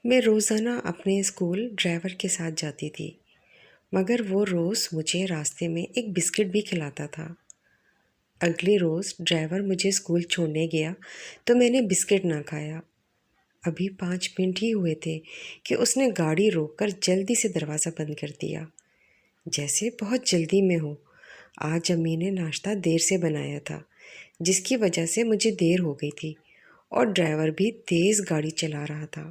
میں روزانہ اپنے اسکول ڈرائیور کے ساتھ جاتی تھی، مگر وہ روز مجھے راستے میں ایک بسکٹ بھی کھلاتا تھا۔ اگلے روز ڈرائیور مجھے اسکول چھوڑنے گیا تو میں نے بسکٹ نہ کھایا۔ ابھی 5 منٹ ہی ہوئے تھے کہ اس نے گاڑی روک کر جلدی سے دروازہ بند کر دیا، جیسے بہت جلدی میں ہو۔ آج امی نے ناشتہ دیر سے بنایا تھا، جس کی وجہ سے مجھے دیر ہو گئی تھی، اور ڈرائیور بھی تیز گاڑی چلا رہا تھا۔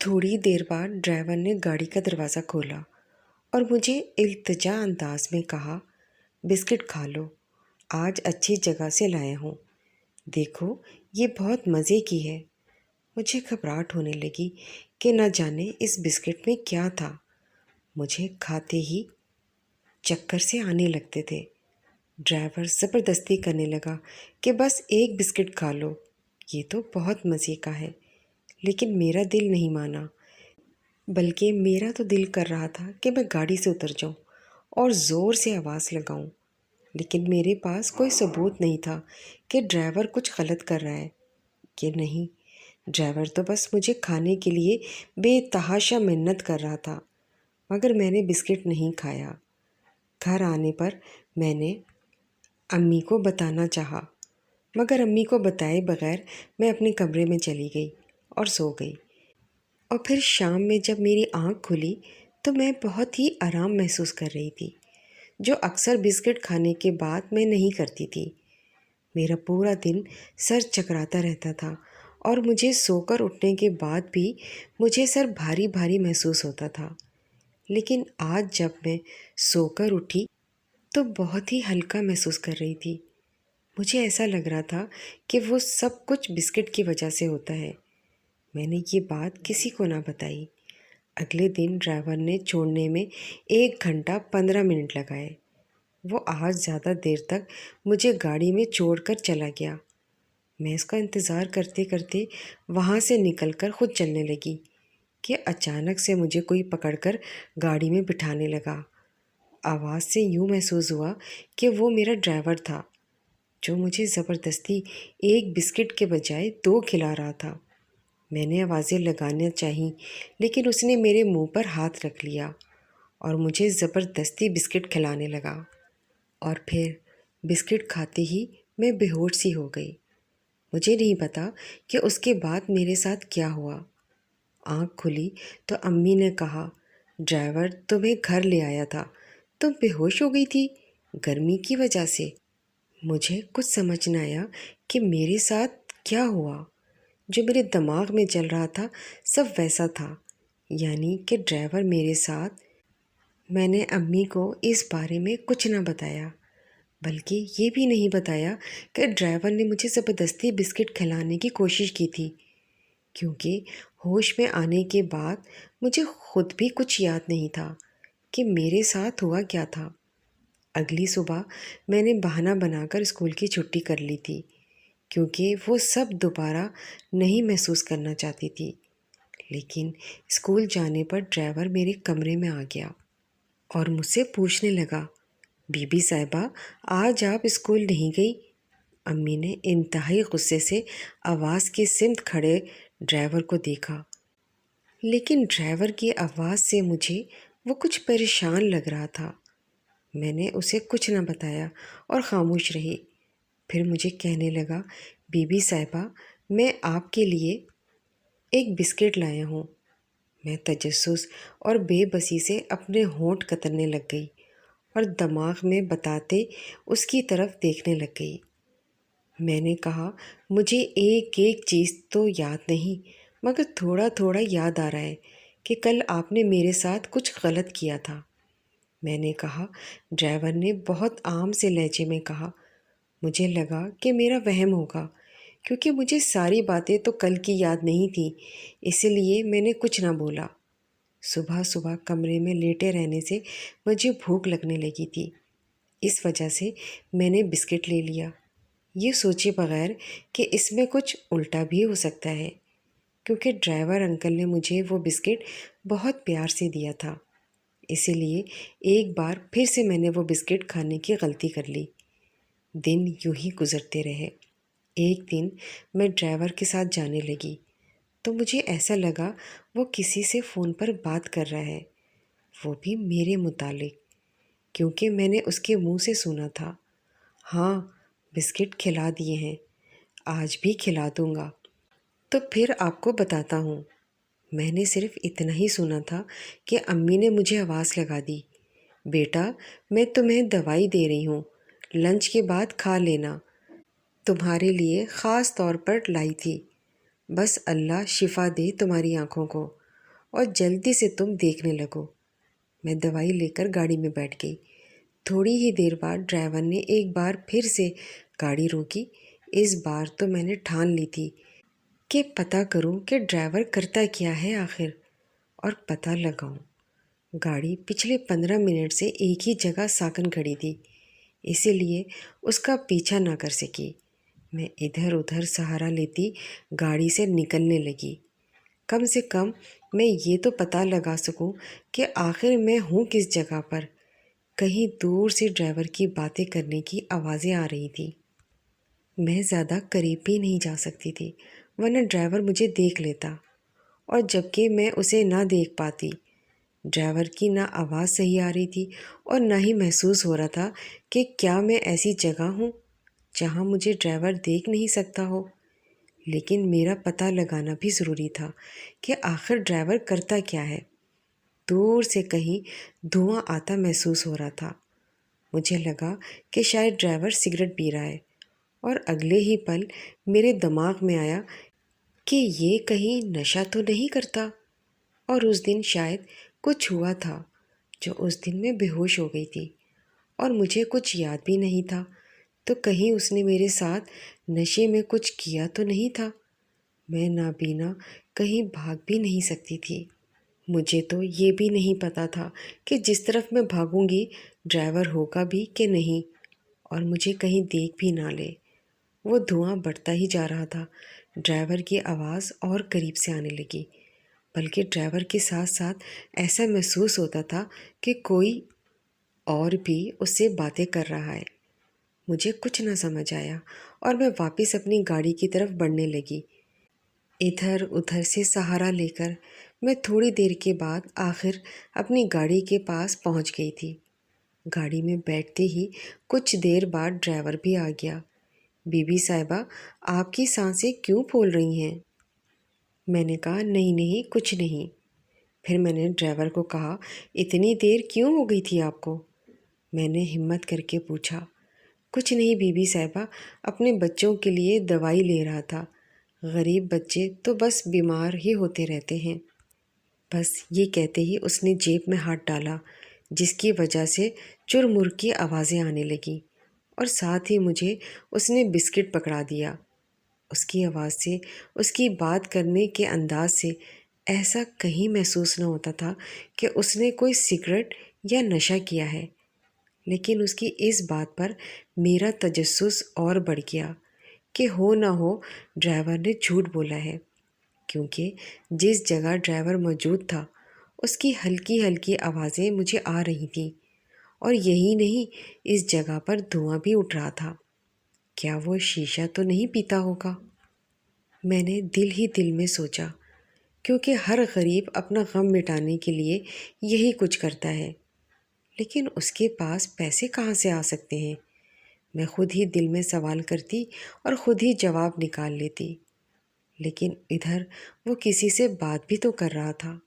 تھوڑی دیر بعد ڈرائیور نے گاڑی کا دروازہ کھولا اور مجھے التجا انداز میں کہا، بسکٹ کھا لو، آج اچھی جگہ سے لایا ہوں، دیکھو یہ بہت مزے کی ہے۔ مجھے گھبراہٹ ہونے لگی کہ نہ جانے اس بسکٹ میں کیا تھا۔ مجھے کھاتے ہی چکر سے آنے لگتے تھے۔ ڈرائیور زبردستی کرنے لگا کہ بس ایک بسکٹ کھا لو، یہ تو بہت مزے کا ہے۔ لیکن میرا دل نہیں مانا، بلکہ میرا تو دل کر رہا تھا کہ میں گاڑی سے اتر جاؤں اور زور سے آواز لگاؤں، لیکن میرے پاس کوئی ثبوت نہیں تھا کہ ڈرائیور کچھ غلط کر رہا ہے کہ نہیں۔ ڈرائیور تو بس مجھے کھانے کے لیے بے تحاشا منت کر رہا تھا، مگر میں نے بسکٹ نہیں کھایا۔ گھر آنے پر میں نے امی کو بتانا چاہا، مگر امی کو بتائے بغیر میں اپنے کمرے میں چلی گئی اور سو گئی۔ اور پھر شام میں جب میری آنکھ کھلی تو میں بہت ہی آرام محسوس کر رہی تھی، جو اکثر بسکٹ کھانے کے بعد میں نہیں کرتی تھی۔ میرا پورا دن سر چکراتا رہتا تھا اور مجھے سو کر اٹھنے کے بعد بھی مجھے سر بھاری بھاری محسوس ہوتا تھا، لیکن آج جب میں سو کر اٹھی تو بہت ہی ہلکا محسوس کر رہی تھی۔ مجھے ایسا لگ رہا تھا کہ وہ سب کچھ بسکٹ کی وجہ سے ہوتا ہے۔ میں نے یہ بات کسی کو نہ بتائی۔ اگلے دن ڈرائیور نے چھوڑنے میں 1 گھنٹہ 15 منٹ لگائے۔ وہ آج زیادہ دیر تک مجھے گاڑی میں چھوڑ کر چلا گیا۔ میں اس کا انتظار کرتے کرتے وہاں سے نکل کر خود چلنے لگی کہ اچانک سے مجھے کوئی پکڑ کر گاڑی میں بٹھانے لگا۔ آواز سے یوں محسوس ہوا کہ وہ میرا ڈرائیور تھا، جو مجھے زبردستی ایک بسکٹ کے بجائے 2 کھلا رہا تھا۔ میں نے آوازیں لگانا چاہی، لیکن اس نے میرے منہ پر ہاتھ رکھ لیا اور مجھے زبردستی بسکٹ کھلانے لگا، اور پھر بسکٹ کھاتے ہی میں بے ہوش سی ہو گئی۔ مجھے نہیں پتا کہ اس کے بعد میرے ساتھ کیا ہوا۔ آنکھ کھلی تو امی نے کہا، ڈرائیور تمہیں گھر لے آیا تھا، تم بے ہوش ہو گئی تھی گرمی کی وجہ سے۔ مجھے کچھ سمجھ نہ آیا کہ میرے ساتھ کیا ہوا۔ جو میرے دماغ میں چل رہا تھا سب ویسا تھا، یعنی کہ ڈرائیور میرے ساتھ۔ میں نے امی کو اس بارے میں کچھ نہ بتایا، بلکہ یہ بھی نہیں بتایا کہ ڈرائیور نے مجھے زبردستی بسکٹ کھلانے کی کوشش کی تھی، کیونکہ ہوش میں آنے کے بعد مجھے خود بھی کچھ یاد نہیں تھا کہ میرے ساتھ ہوا کیا تھا۔ اگلی صبح میں نے بہانہ بنا کر اسکول کی چھٹی کر لی تھی، کیونکہ وہ سب دوبارہ نہیں محسوس کرنا چاہتی تھی۔ لیکن اسکول جانے پر ڈرائیور میرے کمرے میں آ گیا اور مجھ سے پوچھنے لگا، بی بی صاحبہ آج آپ اسکول نہیں گئی؟ امی نے انتہائی غصے سے آواز کی سمت کھڑے ڈرائیور کو دیکھا، لیکن ڈرائیور کی آواز سے مجھے وہ کچھ پریشان لگ رہا تھا۔ میں نے اسے کچھ نہ بتایا اور خاموش رہی۔ پھر مجھے کہنے لگا، بی بی صاحبہ میں آپ کے لیے ایک بسکٹ لایا ہوں۔ میں تجسس اور بے بسی سے اپنے ہونٹ کترنے لگ گئی اور دماغ میں بتاتے اس کی طرف دیکھنے لگ گئی۔ میں نے کہا، مجھے ایک ایک چیز تو یاد نہیں، مگر تھوڑا تھوڑا یاد آ رہا ہے کہ کل آپ نے میرے ساتھ کچھ غلط کیا تھا۔ میں نے کہا۔ ڈرائیور نے بہت عام سے لہجے میں کہا، مجھے لگا کہ میرا وہم ہوگا، کیونکہ مجھے ساری باتیں تو کل کی یاد نہیں تھیں، اسی لیے میں نے کچھ نہ بولا۔ صبح صبح کمرے میں لیٹے رہنے سے مجھے بھوک لگنے لگی تھی، اس وجہ سے میں نے بسکٹ لے لیا، یہ سوچے بغیر کہ اس میں کچھ الٹا بھی ہو سکتا ہے، کیونکہ ڈرائیور انکل نے مجھے وہ بسکٹ بہت پیار سے دیا تھا۔ اسی لیے ایک بار پھر سے میں نے وہ بسکٹ کھانے کی غلطی کر لی۔ دن یوں ہی گزرتے رہے۔ ایک دن میں ڈرائیور کے ساتھ جانے لگی تو مجھے ایسا لگا وہ کسی سے فون پر بات کر رہا ہے، وہ بھی میرے متعلق، کیونکہ میں نے اس کے منہ سے سنا تھا، ہاں بسکٹ کھلا دیے ہیں، آج بھی کھلا دوں گا۔ تو پھر آپ کو بتاتا ہوں۔ میں نے صرف اتنا ہی سنا تھا کہ امی نے مجھے آواز لگا دی، بیٹا میں تمہیں دوائی دے رہی ہوں، لنچ کے بعد کھا لینا، تمہارے لیے خاص طور پر لائی تھی، بس اللہ شفا دے تمہاری آنکھوں کو اور جلدی سے تم دیکھنے لگو۔ میں دوائی لے کر گاڑی میں بیٹھ گئی۔ تھوڑی ہی دیر بعد ڈرائیور نے ایک بار پھر سے گاڑی روکی۔ اس بار تو میں نے ٹھان لی تھی کہ پتہ کروں کہ ڈرائیور کرتا کیا ہے آخر، اور پتہ لگاؤں۔ گاڑی پچھلے 15 منٹ سے ایک ہی جگہ ساکن کھڑی تھی، اسی لیے اس کا پیچھا نہ کر سکی۔ میں ادھر ادھر سہارا لیتی گاڑی سے نکلنے لگی، کم سے کم میں یہ تو پتہ لگا سکوں کہ آخر میں ہوں کس جگہ پر۔ کہیں دور سے ڈرائیور کی باتیں کرنے کی آوازیں آ رہی تھی۔ میں زیادہ قریب بھی نہیں جا سکتی تھی، ورنہ ڈرائیور مجھے دیکھ لیتا، اور جبکہ میں اسے نہ دیکھ پاتی۔ ڈرائیور کی نہ آواز صحیح آ رہی تھی اور نہ ہی محسوس ہو رہا تھا کہ کیا میں ایسی جگہ ہوں جہاں مجھے ڈرائیور دیکھ نہیں سکتا ہو۔ لیکن میرا پتہ لگانا بھی ضروری تھا کہ آخر ڈرائیور کرتا کیا ہے۔ دور سے کہیں دھواں آتا محسوس ہو رہا تھا۔ مجھے لگا کہ شاید ڈرائیور سگریٹ پی رہا ہے، اور اگلے ہی پل میرے دماغ میں آیا کہ یہ کہیں نشہ تو نہیں کرتا، اور اس دن شاید کچھ ہوا تھا جو اس دن میں بے ہوش ہو گئی تھی اور مجھے کچھ یاد بھی نہیں تھا۔ تو کہیں اس نے میرے ساتھ نشے میں کچھ کیا تو نہیں تھا؟ میں نابینا کہیں بھاگ بھی نہیں سکتی تھی۔ مجھے تو یہ بھی نہیں پتا تھا کہ جس طرف میں بھاگوں گی ڈرائیور ہوگا بھی کہ نہیں، اور مجھے کہیں دیکھ بھی نہ لے۔ وہ دھواں بڑھتا ہی جا رہا تھا، ڈرائیور کی آواز اور قریب سے آنے لگی، بلکہ ڈرائیور کے ساتھ ساتھ ایسا محسوس ہوتا تھا کہ کوئی اور بھی اس سے باتیں کر رہا ہے۔ مجھے کچھ نہ سمجھ آیا اور میں واپس اپنی گاڑی کی طرف بڑھنے لگی، ادھر ادھر سے سہارا لے کر۔ میں تھوڑی دیر کے بعد آخر اپنی گاڑی کے پاس پہنچ گئی تھی۔ گاڑی میں بیٹھتے ہی کچھ دیر بعد ڈرائیور بھی آ گیا۔ بی بی صاحبہ آپ کی سانسیں کیوں پھول رہی ہیں؟ میں نے کہا نہیں نہیں کچھ نہیں۔ پھر میں نے ڈرائیور کو کہا اتنی دیر کیوں ہو گئی تھی آپ کو؟ میں نے ہمت کر کے پوچھا۔ کچھ نہیں بی بی صاحبہ، اپنے بچوں کے لیے دوائی لے رہا تھا، غریب بچے تو بس بیمار ہی ہوتے رہتے ہیں۔ بس یہ کہتے ہی اس نے جیب میں ہاتھ ڈالا، جس کی وجہ سے چرمر کی آوازیں آنے لگیں، اور ساتھ ہی مجھے اس نے بسکٹ پکڑا دیا۔ اس کی آواز سے، اس کی بات کرنے کے انداز سے ایسا کہیں محسوس نہ ہوتا تھا کہ اس نے کوئی سگریٹ یا نشہ کیا ہے۔ لیکن اس کی اس بات پر میرا تجسس اور بڑھ گیا کہ ہو نہ ہو ڈرائیور نے جھوٹ بولا ہے، کیونکہ جس جگہ ڈرائیور موجود تھا اس کی ہلکی ہلکی آوازیں مجھے آ رہی تھیں، اور یہی نہیں اس جگہ پر دھواں بھی اٹھ رہا تھا۔ کیا وہ شیشہ تو نہیں پیتا ہوگا؟ میں نے دل ہی دل میں سوچا، کیونکہ ہر غریب اپنا غم مٹانے کے لیے یہی کچھ کرتا ہے، لیکن اس کے پاس پیسے کہاں سے آ سکتے ہیں؟ میں خود ہی دل میں سوال کرتی اور خود ہی جواب نکال لیتی، لیکن ادھر وہ کسی سے بات بھی تو کر رہا تھا۔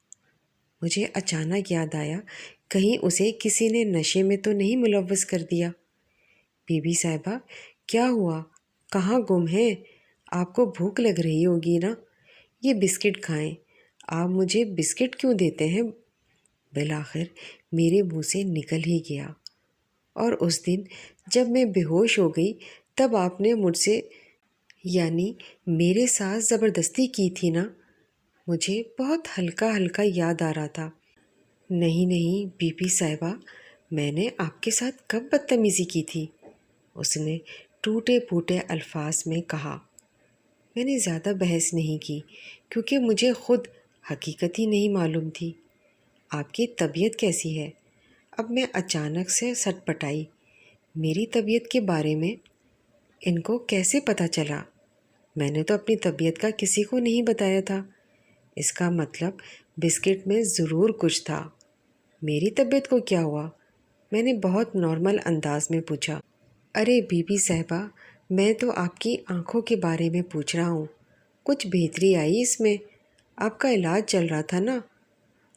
مجھے اچانک یاد آیا، کہیں اسے کسی نے نشے میں تو نہیں ملوث کر دیا؟ بی بی صاحبہ کیا ہوا؟ کہاں گم ہیں؟ آپ کو بھوک لگ رہی ہوگی نا، یہ بسکٹ کھائیں۔ آپ مجھے بسکٹ کیوں دیتے ہیں؟ بالآخر میرے منہ سے نکل ہی گیا۔ اور اس دن جب میں بے ہوش ہو گئی تب آپ نے مجھ سے، یعنی میرے ساتھ زبردستی کی تھی نا؟ مجھے بہت ہلکا ہلکا یاد آ رہا تھا۔ نہیں نہیں بی بی صاحبہ، میں نے آپ کے ساتھ کب بدتمیزی کی تھی؟ اس نے ٹوٹے پھوٹے الفاظ میں کہا۔ میں نے زیادہ بحث نہیں کی، کیونکہ مجھے خود حقیقت ہی نہیں معلوم تھی۔ آپ کی طبیعت کیسی ہے؟ اب میں اچانک سے سٹ پٹائی۔ میری طبیعت کے بارے میں ان کو کیسے پتہ چلا؟ میں نے تو اپنی طبیعت کا کسی کو نہیں بتایا تھا۔ اس کا مطلب بسکٹ میں ضرور کچھ تھا۔ میری طبیعت کو کیا ہوا؟ میں نے بہت نارمل انداز میں پوچھا۔ ارے بی بی صاحبہ، میں تو آپ کی آنکھوں کے بارے میں پوچھ رہا ہوں۔ کچھ بہتری آئی اس میں؟ آپ کا علاج چل رہا تھا نا؟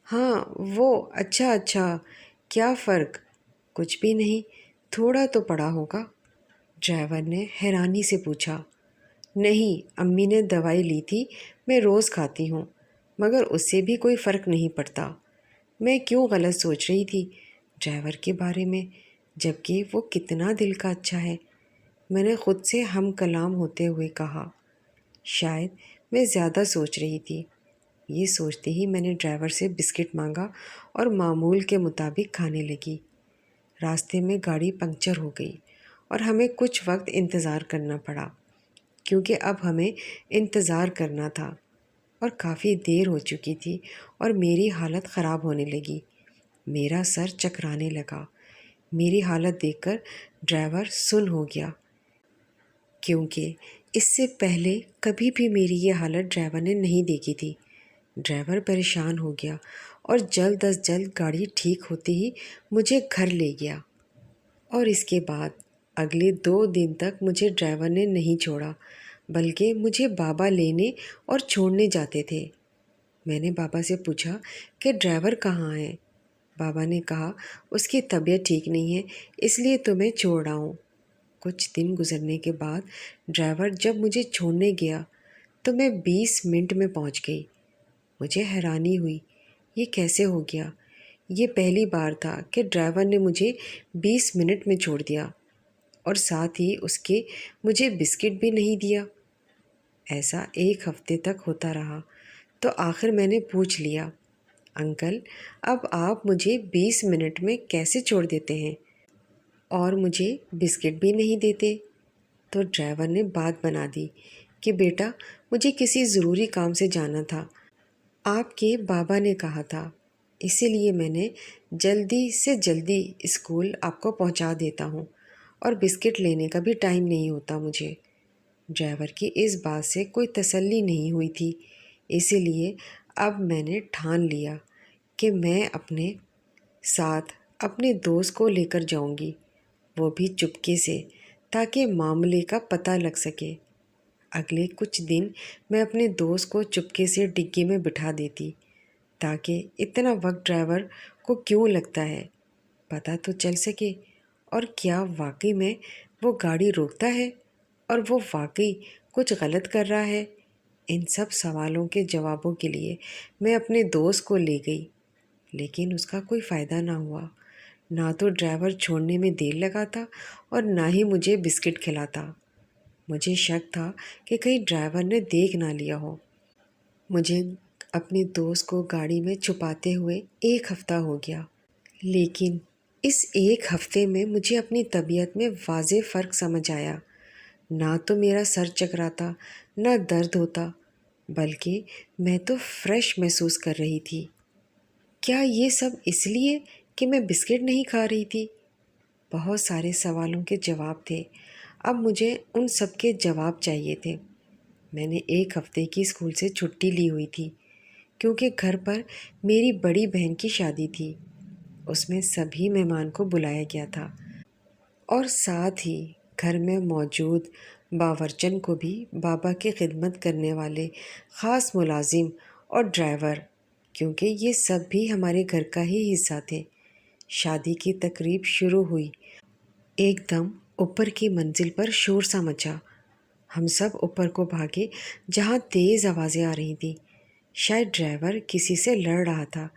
ہاں وہ اچھا، کیا فرق؟ کچھ بھی نہیں، تھوڑا تو پڑا ہوگا۔ ڈرائیور نے حیرانی سے پوچھا۔ نہیں، امی نے دوائی لی تھی، میں روز کھاتی ہوں، مگر اس سے بھی کوئی فرق نہیں پڑتا۔ میں کیوں غلط سوچ رہی تھی ڈرائیور کے بارے میں، جبکہ وہ کتنا دل کا اچھا ہے۔ میں نے خود سے ہم کلام ہوتے ہوئے کہا۔ شاید میں زیادہ سوچ رہی تھی۔ یہ سوچتے ہی میں نے ڈرائیور سے بسکٹ مانگا اور معمول کے مطابق کھانے لگی۔ راستے میں گاڑی پنکچر ہو گئی اور ہمیں کچھ وقت انتظار کرنا پڑا، کیونکہ اب ہمیں انتظار کرنا تھا اور کافی دیر ہو چکی تھی اور میری حالت خراب ہونے لگی۔ میرا سر چکرانے لگا۔ میری حالت دیکھ کر ڈرائیور سن ہو گیا، کیونکہ اس سے پہلے کبھی بھی میری یہ حالت ڈرائیور نے نہیں دیکھی تھی۔ ڈرائیور پریشان ہو گیا اور جلد از جلد گاڑی ٹھیک ہوتے ہی مجھے گھر لے گیا۔ اور اس کے بعد اگلے 2 دن تک مجھے ڈرائیور نے نہیں چھوڑا، بلکہ مجھے بابا لینے اور چھوڑنے جاتے تھے۔ میں نے بابا سے پوچھا کہ ڈرائیور کہاں ہے؟ بابا نے کہا اس کی طبیعت ٹھیک نہیں ہے، اس لیے تمہیں چھوڑ رہا ہوں۔ کچھ دن گزرنے کے بعد ڈرائیور جب مجھے چھوڑنے گیا تو میں 20 منٹ میں پہنچ گئی۔ مجھے حیرانی ہوئی، یہ کیسے ہو گیا؟ یہ پہلی بار تھا کہ ڈرائیور نے مجھے 20 منٹ میں چھوڑ دیا اور ساتھ ہی اس کے مجھے بسکٹ بھی نہیں دیا۔ ایسا 1 ہفتے تک ہوتا رہا تو آخر میں نے پوچھ لیا، انکل اب آپ مجھے 20 منٹ میں کیسے چھوڑ دیتے ہیں اور مجھے بسکٹ بھی نہیں دیتے؟ تو ڈرائیور نے بات بنا دی کہ بیٹا مجھے کسی ضروری کام سے جانا تھا، آپ کے بابا نے کہا تھا، اسی لیے میں نے جلدی سے جلدی اسکول آپ کو پہنچا دیتا ہوں اور بسکٹ لینے کا بھی ٹائم نہیں ہوتا مجھے۔ ڈرائیور کی اس بات سے کوئی تسلی نہیں ہوئی تھی، اسی لیے اب میں نے ٹھان لیا کہ میں اپنے ساتھ اپنے دوست کو لے کر جاؤں گی، وہ بھی چپکے سے، تاکہ معاملے کا پتہ لگ سکے۔ اگلے کچھ دن میں اپنے دوست کو چپکے سے ڈگی میں بٹھا دیتی، تاکہ اتنا وقت ڈرائیور کو کیوں لگتا ہے پتہ تو چل سکے، اور کیا واقعی میں وہ گاڑی روکتا ہے اور وہ واقعی کچھ غلط کر رہا ہے۔ ان سب سوالوں کے جوابوں کے لیے میں اپنے دوست کو لے گئی، لیکن اس کا کوئی فائدہ نہ ہوا۔ نہ تو ڈرائیور چھوڑنے میں دیر لگاتا اور نہ ہی مجھے بسکٹ کھلاتا۔ مجھے شک تھا کہ کہیں ڈرائیور نے دیکھ نہ لیا ہو۔ مجھے اپنے دوست کو گاڑی میں چھپاتے ہوئے 1 ہفتہ ہو گیا، لیکن اس 1 ہفتے میں مجھے اپنی طبیعت میں واضح فرق سمجھ آیا۔ نہ تو میرا سر چکراتا، نہ درد ہوتا، بلکہ میں تو فریش محسوس کر رہی تھی۔ کیا یہ سب اس لیے کہ میں بسکٹ نہیں کھا رہی تھی؟ بہت سارے سوالوں کے جواب تھے۔ اب مجھے ان سب کے جواب چاہیے تھے۔ میں نے 1 ہفتے کی اسکول سے چھٹی لی ہوئی تھی، کیونکہ گھر پر میری بڑی بہن کی شادی تھی۔ اس میں سبھی مہمان کو بلایا گیا تھا اور ساتھ ہی گھر میں موجود باورچن کو بھی، بابا کی خدمت کرنے والے خاص ملازم اور ڈرائیور، کیونکہ یہ سب بھی ہمارے گھر کا ہی حصہ تھے۔ شادی کی تقریب شروع ہوئی۔ ایک دم اوپر کی منزل پر شور سا مچا۔ ہم سب اوپر کو بھاگے جہاں تیز آوازیں آ رہی تھیں۔ شاید ڈرائیور کسی سے لڑ رہا تھا۔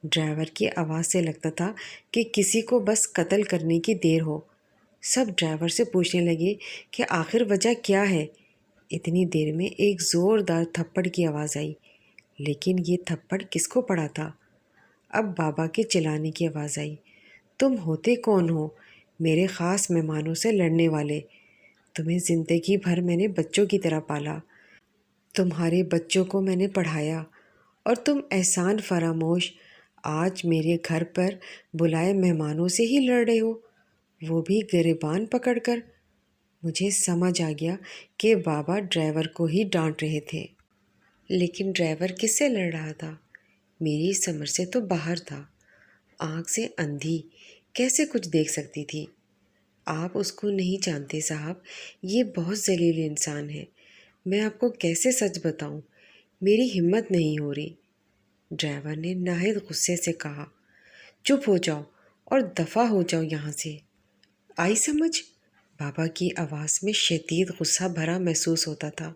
ڈرائیور کی آواز سے لگتا تھا کہ کسی کو بس قتل کرنے کی دیر ہو۔ سب ڈرائیور سے پوچھنے لگے کہ آخر وجہ کیا ہے۔ اتنی دیر میں ایک زوردار تھپڑ کی آواز آئی، لیکن یہ تھپڑ کس کو پڑا تھا؟ اب بابا کے چلانے کی آواز آئی، تم ہوتے کون ہو؟ میرے خاص مہمانوں سے لڑنے والے۔ تمہیں زندگی بھر میں نے بچوں کی طرح پالا، تمہارے بچوں کو میں نے پڑھایا، اور تم احسان فراموش آج میرے گھر پر بلائے مہمانوں سے ہی لڑ رہے ہو، وہ بھی گریبان پکڑ کر۔ مجھے سمجھ آ گیا کہ بابا ڈرائیور کو ہی ڈانٹ رہے تھے۔ لیکن ڈرائیور کس سے لڑ رہا تھا؟ میری سمجھ سے تو باہر تھا۔ آنکھ سے اندھی کیسے کچھ دیکھ سکتی تھی؟ آپ اس کو نہیں جانتے صاحب، یہ بہت ذلیل انسان ہے۔ میں آپ کو کیسے سچ بتاؤں؟ میری ہمت نہیں ہو رہی۔ ڈرائیور نے نہایت غصے سے کہا۔ چپ ہو جاؤ اور دفع ہو جاؤ یہاں سے۔ آئی سمجھ؟ بابا کی آواز میں شدید غصہ بھرا محسوس ہوتا تھا۔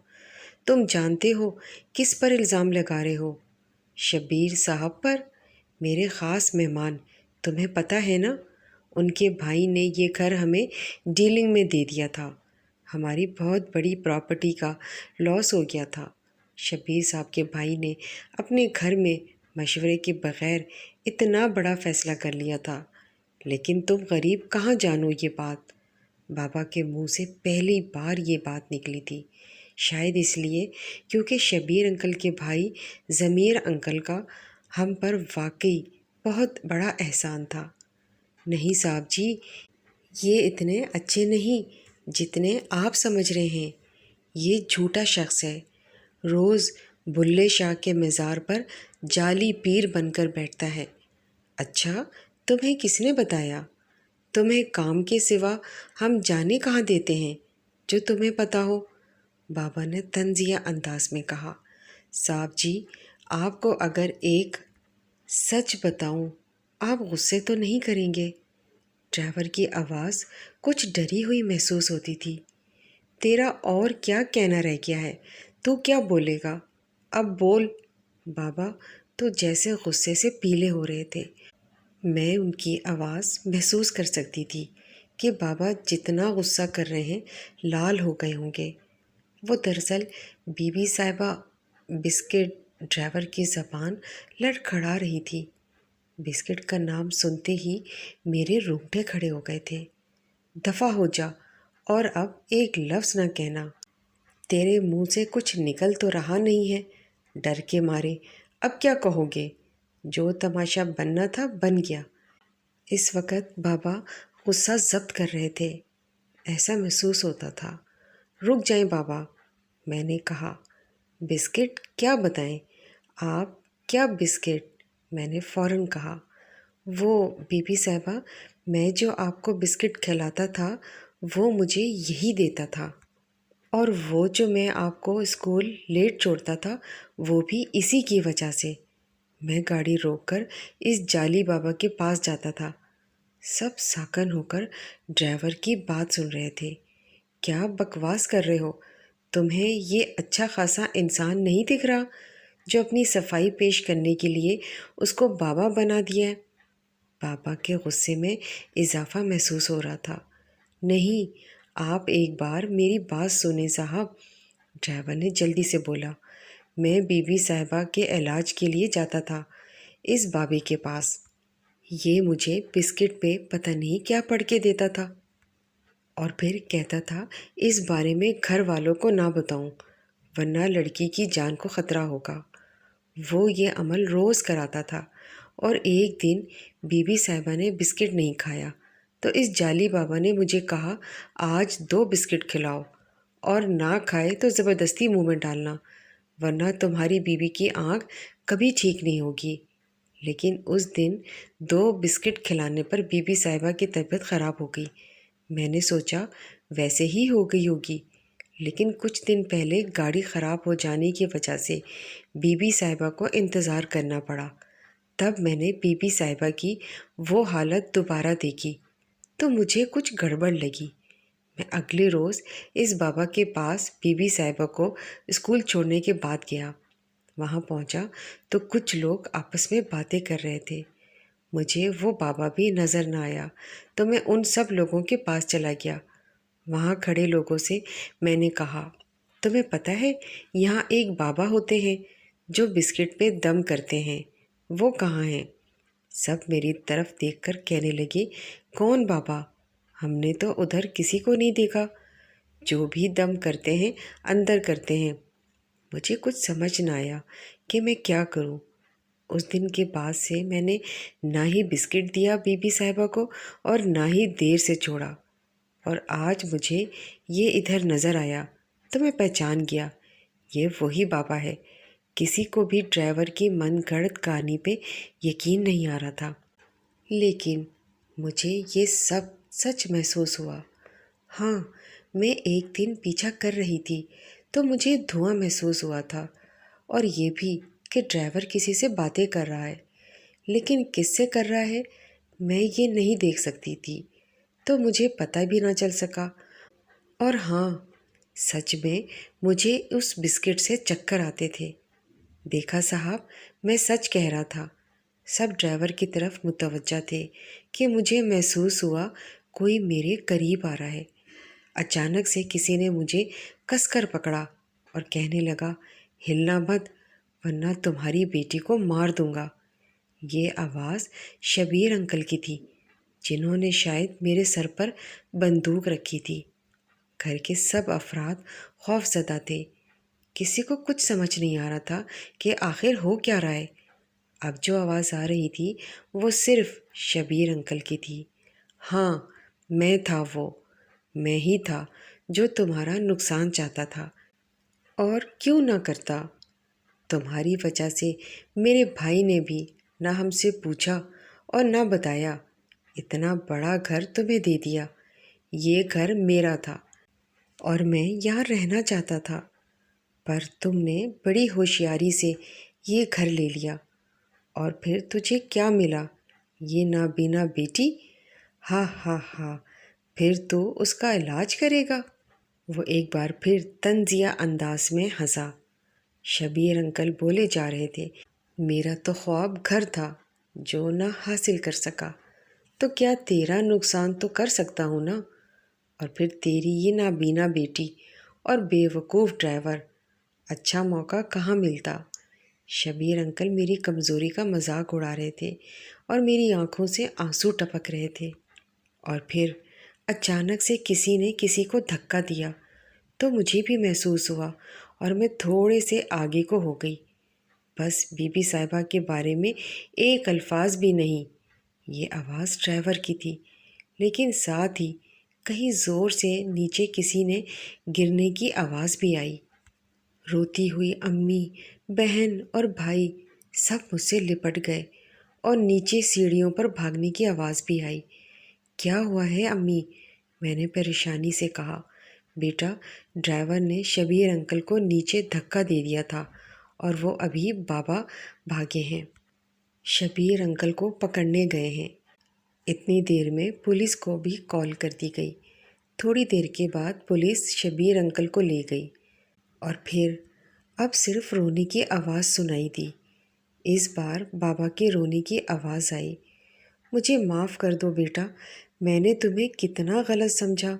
تم جانتے ہو کس پر الزام لگا رہے ہو؟ شبیر صاحب پر، میرے خاص مہمان، تمہیں پتہ ہے نا؟ ان کے بھائی نے یہ گھر ہمیں ڈیلنگ میں دے دیا تھا۔ ہماری بہت بڑی پراپرٹی کا لاس ہو گیا تھا۔ شبیر صاحب کے بھائی نے اپنے گھر میں مشورے کے بغیر اتنا بڑا فیصلہ کر لیا تھا، لیکن تم غریب کہاں جانو یہ بات؟ بابا کے منہ سے پہلی بار یہ بات نکلی تھی، شاید اس لیے کیونکہ شبیر انکل کے بھائی ضمیر انکل کا ہم پر واقعی بہت بڑا احسان تھا۔ نہیں صاحب جی، یہ اتنے اچھے نہیں جتنے آپ سمجھ رہے ہیں۔ یہ جھوٹا شخص ہے، روز بلے شاہ کے مزار پر جعلی پیر بن کر بیٹھتا ہے۔ اچھا، تمہیں کس نے بتایا؟ تمہیں کام کے سوا ہم جانے کہاں دیتے ہیں جو تمہیں پتہ ہو؟ بابا نے طنزیہ انداز میں کہا۔ صاحب جی، آپ کو اگر ایک سچ بتاؤں، آپ غصے تو نہیں کریں گے؟ ڈرائیور کی آواز کچھ ڈری ہوئی محسوس ہوتی تھی۔ تیرا اور کیا کہنا رہ گیا ہے؟ تو کیا بولے گا؟ اب بول۔ بابا تو جیسے غصے سے پیلے ہو رہے تھے۔ میں ان کی آواز محسوس کر سکتی تھی کہ بابا جتنا غصہ کر رہے ہیں لال ہو گئے ہوں گے۔ وہ دراصل بی بی صاحبہ بسکٹ۔ ڈرائیور کی زبان لڑکھڑا رہی تھی۔ بسکٹ کا نام سنتے ہی میرے رونگٹے کھڑے ہو گئے تھے۔ دفع ہو جا اور اب ایک لفظ نہ کہنا۔ تیرے منہ سے کچھ نکل تو رہا نہیں ہے، ڈر کے مارے۔ اب کیا کہو گے؟ جو تماشا بننا تھا بن گیا۔ اس وقت بابا غصہ ضبط کر رہے تھے، ایسا محسوس ہوتا تھا۔ رک جائیں بابا، میں نے کہا۔ بسکٹ کیا بتائیں؟ آپ کیا بسکٹ؟ میں نے فوراً کہا۔ وہ بی بی صاحبہ، میں جو آپ کو بسکٹ کھلاتا تھا وہ مجھے یہی دیتا تھا، اور وہ جو میں آپ کو اسکول لیٹ چھوڑتا تھا وہ بھی اسی کی وجہ سے۔ میں گاڑی روک کر اس جعلی بابا کے پاس جاتا تھا۔ سب ساکن ہو کر ڈرائیور کی بات سن رہے تھے۔ کیا بکواس کر رہے ہو؟ تمہیں یہ اچھا خاصا انسان نہیں دکھ رہا جو اپنی صفائی پیش کرنے کے لیے اس کو بابا بنا دیا ہے؟ بابا کے غصے میں اضافہ محسوس ہو رہا تھا۔ نہیں، آپ ایک بار میری بات سنیں صاحب، ڈرائیور نے جلدی سے بولا۔ میں بی بی صاحبہ کے علاج کے لیے جاتا تھا اس بابے کے پاس۔ یہ مجھے بسکٹ پہ پتہ نہیں کیا پڑھ کے دیتا تھا، اور پھر کہتا تھا اس بارے میں گھر والوں کو نہ بتاؤں ورنہ لڑکی کی جان کو خطرہ ہوگا۔ وہ یہ عمل روز کراتا تھا، اور ایک دن بی بی صاحبہ نے بسکٹ نہیں کھایا تو اس جعلی بابا نے مجھے کہا آج 2 بسکٹ کھلاؤ، اور نہ کھائے تو زبردستی منہ میں ڈالنا ورنہ تمہاری بیوی کی آنکھ کبھی ٹھیک نہیں ہوگی۔ لیکن اس دن 2 بسکٹ کھلانے پر بی بی صاحبہ کی طبیعت خراب ہو گئی۔ میں نے سوچا ویسے ہی ہو گئی ہوگی، لیکن کچھ دن پہلے گاڑی خراب ہو جانے کی وجہ سے بی بی صاحبہ کو انتظار کرنا پڑا۔ تب میں نے بی بی صاحبہ کی وہ حالت دوبارہ دیکھی تو مجھے کچھ گڑبڑ لگی۔ میں اگلے روز اس بابا کے پاس بی بی صاحبہ کو اسکول چھوڑنے کے بعد گیا۔ وہاں پہنچا تو کچھ لوگ آپس میں باتیں کر رہے تھے۔ مجھے وہ بابا بھی نظر نہ آیا تو میں ان سب لوگوں کے پاس چلا گیا۔ وہاں کھڑے لوگوں سے میں نے کہا، تمہیں پتہ ہے یہاں ایک بابا ہوتے ہیں جو بسکٹ پہ دم کرتے ہیں، وہ کہاں ہیں؟ سب میری طرف دیکھ کر کہنے لگے، کون بابا؟ ہم نے تو ادھر کسی کو نہیں دیکھا۔ جو بھی دم کرتے ہیں اندر کرتے ہیں۔ مجھے کچھ سمجھ نہ آیا کہ میں کیا کروں۔ اس دن کے بعد سے میں نے نہ ہی بسکٹ دیا بی بی صاحبہ کو اور نہ ہی دیر سے چھوڑا، اور آج مجھے یہ ادھر نظر آیا تو میں پہچان گیا، یہ وہی بابا ہے کسی کو بھی ڈرائیور کی من گھڑت کہانی پہ یقین نہیں آ رہا تھا، لیکن مجھے یہ سب سچ محسوس ہوا۔ ہاں، میں ایک دن پیچھا کر رہی تھی تو مجھے دھواں محسوس ہوا تھا، اور یہ بھی کہ ڈرائیور کسی سے باتیں کر رہا ہے، لیکن کس سے کر رہا ہے میں یہ نہیں دیکھ سکتی تھی، تو مجھے پتہ بھی نہ چل سکا۔ اور ہاں، سچ میں مجھے اس بسکٹ سے چکر آتے تھے۔ دیکھا صاحب، میں سچ کہہ رہا تھا۔ سب ڈرائیور کی طرف متوجہ تھے کہ مجھے محسوس ہوا کوئی میرے قریب آ رہا ہے۔ اچانک سے کسی نے مجھے کس کر پکڑا اور کہنے لگا، ہلنا مت ورنہ تمہاری بیٹی کو مار دوں گا۔ یہ آواز شبیر انکل کی تھی، جنہوں نے شاید میرے سر پر بندوق رکھی تھی۔ گھر کے سب افراد خوف زدہ تھے۔ کسی کو کچھ سمجھ نہیں آ رہا تھا کہ آخر ہو کیا رہا ہے۔ اب جو آواز آ رہی تھی وہ صرف شبیر انکل کی تھی۔ ہاں، میں تھا، میں ہی تھا جو تمہارا نقصان چاہتا تھا، اور کیوں نہ کرتا۔ تمہاری وجہ سے میرے بھائی نے بھی نہ ہم سے پوچھا اور نہ بتایا، اتنا بڑا گھر تمہیں دے دیا۔ یہ گھر میرا تھا اور میں یہاں رہنا چاہتا تھا، پر تم نے بڑی ہوشیاری سے یہ گھر لے لیا، اور پھر تجھے کیا ملا؟ یہ نابینا بیٹی؟ ہاں ہاں ہاں، پھر تو اس کا علاج کرے گا۔ وہ ایک بار پھر طنزیہ انداز میں ہنسا۔ شبیر انکل بولے جا رہے تھے، میرا تو خواب گھر تھا جو نہ حاصل کر سکا، تو کیا تیرا نقصان تو کر سکتا ہوں نا؟ اور پھر تیری یہ نابینا بیٹی اور بے وقوف ڈرائیور، اچھا موقع کہاں ملتا۔ شبیر انکل میری کمزوری کا مذاق اڑا رہے تھے اور میری آنکھوں سے آنسو ٹپک رہے تھے۔ اور پھر اچانک سے کسی نے کسی کو دھکا دیا تو مجھے بھی محسوس ہوا، اور میں تھوڑے سے آگے کو ہو گئی۔ بس بی بی صاحبہ کے بارے میں ایک الفاظ بھی نہیں۔ یہ آواز ڈرائیور کی تھی، لیکن ساتھ ہی کہیں زور سے نیچے کسی نے گرنے کی آواز بھی آئی۔ روتی ہوئی امی، بہن اور بھائی سب مجھ سے لپٹ گئے، اور نیچے سیڑھیوں پر بھاگنے کی آواز بھی آئی۔ کیا ہوا ہے امی؟ میں نے پریشانی سے کہا۔ بیٹا، ڈرائیور نے شبیر انکل کو نیچے دھکا دے دیا تھا، اور وہ ابھی بابا بھاگے ہیں، شبیر انکل کو پکڑنے گئے ہیں۔ اتنی دیر میں پولیس کو بھی کال کر دی گئی۔ تھوڑی دیر کے بعد پولیس شبیر انکل کو لے گئی، اور پھر اب صرف رونے کی آواز سنائی دی۔ اس بار بابا کے رونے کی آواز آئی۔ مجھے معاف کر دو بیٹا، میں نے تمہیں کتنا غلط سمجھا،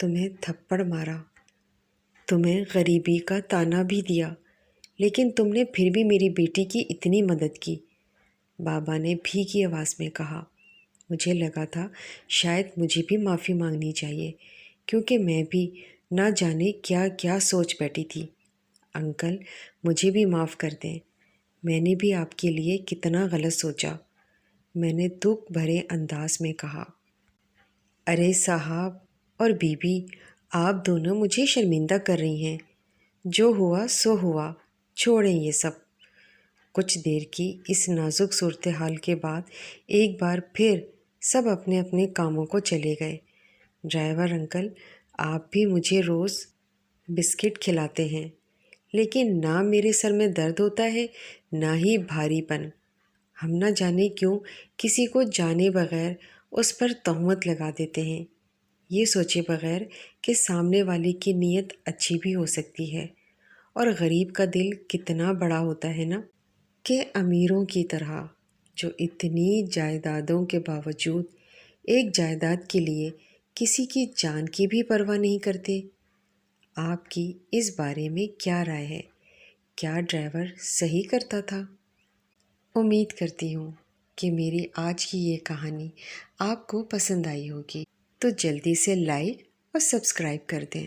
تمہیں تھپڑ مارا، تمہیں غریبی کا طعنہ بھی دیا، لیکن تم نے پھر بھی میری بیٹی کی اتنی مدد کی، بابا نے بھیگی آواز میں کہا۔ مجھے لگا تھا شاید مجھے بھی معافی مانگنی چاہیے، کیونکہ میں بھی نہ جانے کیا کیا سوچ بیٹھی تھی۔ انکل، مجھے بھی معاف کر دیں، میں نے بھی آپ کے لیے کتنا غلط سوچا، میں نے دکھ بھرے انداز میں کہا۔ ارے صاحب اور بی بی، آپ دونوں مجھے شرمندہ کر رہی ہیں، جو ہوا سو ہوا، چھوڑیں یہ سب۔ کچھ دیر کی اس نازک صورتحال کے بعد ایک بار پھر سب اپنے اپنے کاموں کو چلے گئے۔ ڈرائیور انکل، آپ بھی مجھے روز بسکٹ کھلاتے ہیں، لیکن نہ میرے سر میں درد ہوتا ہے نہ ہی بھاری پن۔ ہم نہ جانے کیوں کسی کو جانے بغیر اس پر تہمت لگا دیتے ہیں، یہ سوچے بغیر کہ سامنے والے کی نیت اچھی بھی ہو سکتی ہے، اور غریب کا دل کتنا بڑا ہوتا ہے نا، کہ امیروں کی طرح جو اتنی جائیدادوں کے باوجود ایک جائیداد کے لیے کسی کی جان کی بھی پرواہ نہیں کرتے۔ آپ کی اس بارے میں کیا رائے ہے؟ کیا ڈرائیور صحیح کرتا تھا؟ امید کرتی ہوں کہ میری آج کی یہ کہانی آپ کو پسند آئی ہوگی، تو جلدی سے لائک اور سبسکرائب کر دیں۔